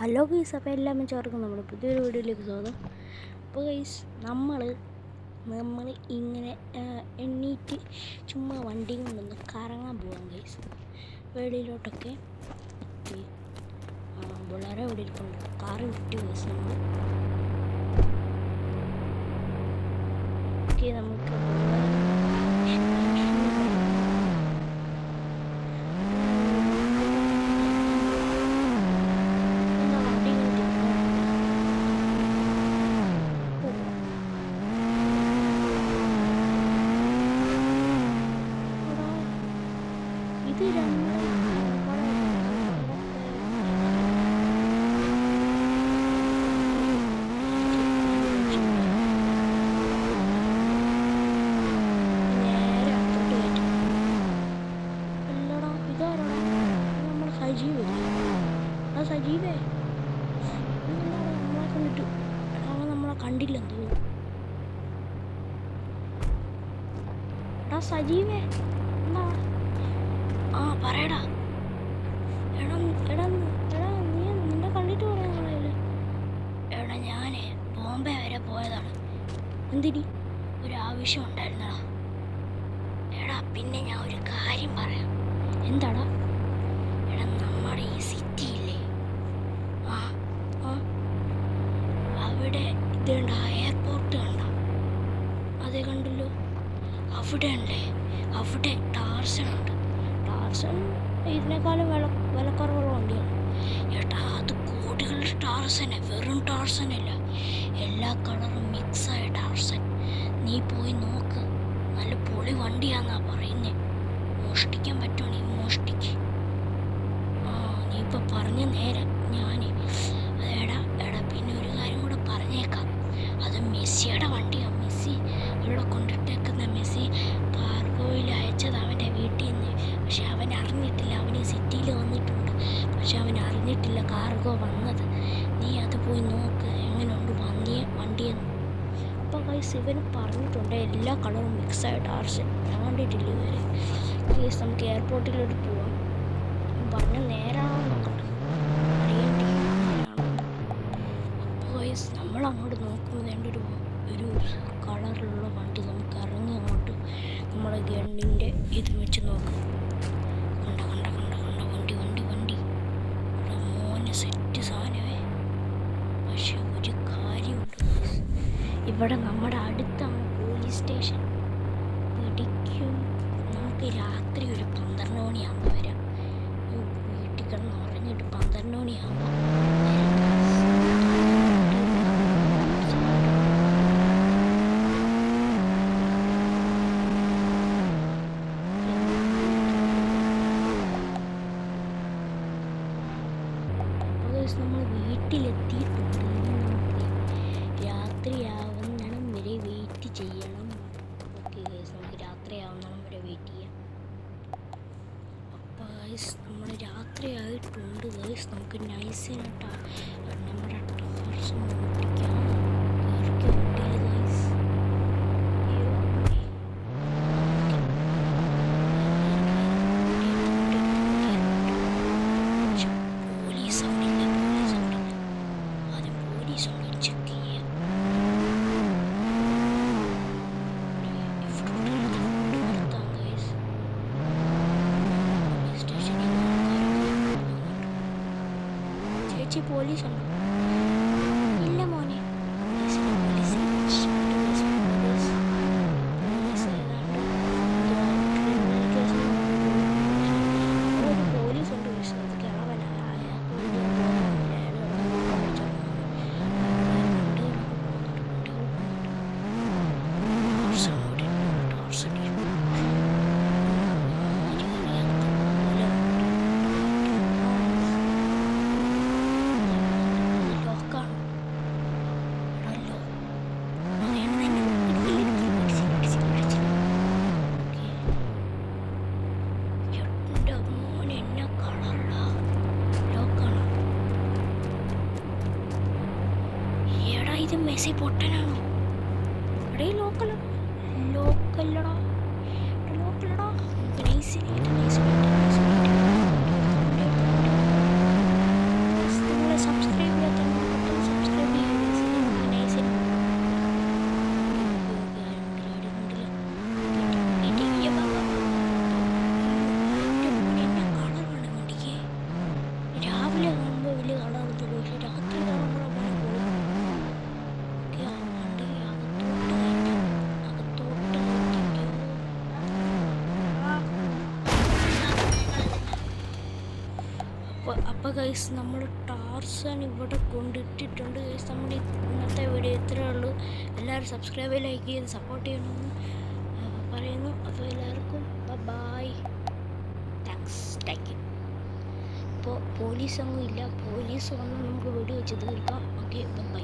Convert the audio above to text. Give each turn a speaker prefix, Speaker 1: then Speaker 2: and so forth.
Speaker 1: Hello guys, അപ്പോൾ എല്ലാം ചേർക്കും നമ്മുടെ പുതിയൊരു വീഡിയോയിലേക്ക് സ്വാഗതം. അപ്പോൾ ഗൈസ് നമ്മൾ ഇങ്ങനെ എണ്ണീറ്റ് ചുമ്മാ വണ്ടി കൊണ്ടൊന്ന് കറങ്ങാൻ പോകാം ഗൈസ്, വെളിയിലോട്ടൊക്കെ. വളരെ ഇവിടെ ഇരിപ്പുണ്ട്, കാറ് വിട്ട് ഗൈസ് നമ്മൾ. ഓക്കെ, നമുക്ക് ഇത് സജീവേ നമ്മളെ കണ്ടിട്ട് അവൻ നമ്മളെ കണ്ടില്ലെന്ന് തോന്നുന്നു. എടാ സജീവേ, എന്താ? ആ പറയടാ. എടാ എടാ എടാ നീ നിന്നെ കണ്ടിട്ട് പറയാൻ. എടാ ഞാൻ ബോംബെ വരെ പോയതാണ്. എന്തിനി? ഒരു ആവശ്യം ഉണ്ടായിരുന്നടാ. എടാ പിന്നെ ഞാൻ ഒരു കാര്യം പറയാം. എന്താടാ? എടാ നമ്മുടെ ഈ സിറ്റി ഇല്ലേ, അവിടെ ഇതുണ്ട എയർപോർട്ട് കണ്ട? അതേ കണ്ടല്ലോ. അവിടെ ഉണ്ടേ, അവിടെ ടാർസൺ ഉണ്ട്. ടാർസൺ ഇതിനേക്കാളും വിലക്കുറവുള്ള വണ്ടിയാണ്. ഏട്ടാ അത് കോടികളുടെ ടാർസനെ, വെറും ടാർസനല്ല, എല്ലാ കളറും മിക്സായ ടാർസൻ. നീ പോയി നോക്ക്, നല്ല പൊളി വണ്ടിയാന്നാ പറയുന്നേ. മോഷ്ടിക്കാൻ പറ്റുവാണെങ്കിൽ മോഷ്ടിക്ക്. നീ ഇപ്പം പറഞ്ഞ നേരെ ഞാൻ എടാ പിന്നെ ഒരു കാര്യം കൂടെ പറഞ്ഞേക്കാം. അത് മെസ്സിയുടെ വണ്ടിയാണ്. മെസ്സി ഇവിടെ കൊണ്ടിട്ടേക്കുന്ന മെസ്സി കാർഗോയിൽ അയച്ചത് അവൻ്റെ വീട്ടിൽ നിന്ന്. പക്ഷെ അവൻ അറിഞ്ഞിട്ടില്ല. അവൻ ഈ സിറ്റിയിൽ വന്നിട്ടുണ്ട്, പക്ഷെ അവൻ അറിഞ്ഞിട്ടില്ല കാർഗോ വന്നത്. നീ അത് പോയി നോക്ക് എങ്ങനെയുണ്ട് വണ്ടിയെന്ന്. അപ്പോൾ ഗൈസ് ഇവന് പറഞ്ഞിട്ടുണ്ട് എല്ലാ കളറും മിക്സായിട്ട് ആർഷൻ. ഞാൻ കണ്ടിട്ടില്ല ഇവരെ. ഗൈസ് നമുക്ക് എയർപോർട്ടിലോട്ട് പോവാം. പറഞ്ഞ നേരാണോ നോക്കട്ടെ, അറിയണ്ടേ. അപ്പോൾ ഗൈസ് നമ്മൾ അങ്ങോട്ട് നോക്കുമ്പോൾ വേണ്ട ഒരു കളറിലുള്ള വണ്ടി. നമുക്ക് ഇറങ്ങി അങ്ങോട്ട് നമ്മുടെ ഗണ്ണിൻ്റെ ഇത് വെച്ച് നോക്കാം. കണ്ട വണ്ടി മോനെ സെറ്റ് സാധനമേ. പക്ഷെ ഒരു കാര്യമുണ്ട്, ഇവിടെ നമ്മുടെ അടുത്താണ് പോലീസ് സ്റ്റേഷൻ. പിടിക്കും. നമുക്ക് രാത്രി ഒരു 12 മണിയാകുമ്പോൾ വരാം. വീട്ടിൽ കിടന്ന് ഉറങ്ങിയിട്ട് 12 മണിയാകുമ്പോൾ നമ്മൾ വീട്ടിലെത്തിയിട്ടുണ്ട്. നമുക്ക് രാത്രിയാവുന്നിടം വരെ വെയിറ്റ് ചെയ്യണം. ഓക്കെ ഗൈസ്, നമുക്ക് രാത്രിയാവുന്നിടം വരെ വെയിറ്റ് ചെയ്യാം. അപ്പോൾ ഗൈസ് നമ്മൾ രാത്രിയായിട്ടുണ്ട് ഗൈസ്. നമുക്ക് നൈസിനായിട്ടാണ് നമ്മുടെ ടാർസ് ഓടിക്കാം. ഗൈസ് പോലീസ് ഉണ്ടോ? ഇല്ല മോനെ. പോലീസ് ഉണ്ട്. ഇത് മെസ്സി പൊട്ടനാണോ? ഇവിടെ ലോക്കല്ലടാ. നൈസിനായിട്ട് ഗൈസ് നമ്മൾ ടാർസൻ ഇവിടെ കൊണ്ടിട്ടിട്ടുണ്ട് ഗൈസ്. നമ്മുടെ ഇന്നത്തെ വീഡിയോ ഇത്രയേ ഉള്ളൂ. എല്ലാവരും സബ്സ്ക്രൈബ് ലൈക്ക് ചെയ്ത് സപ്പോർട്ട് ചെയ്യണമെന്ന് പറയുന്നു. അപ്പോൾ എല്ലാവർക്കും ബൈ, താങ്ക്സ്, താങ്ക് യു. ഇപ്പോൾ പോലീസൊന്നും ഇല്ല, പോലീസ് വന്ന് നമുക്ക് വെടി വെച്ച് തീർക്കാം. Okay, by.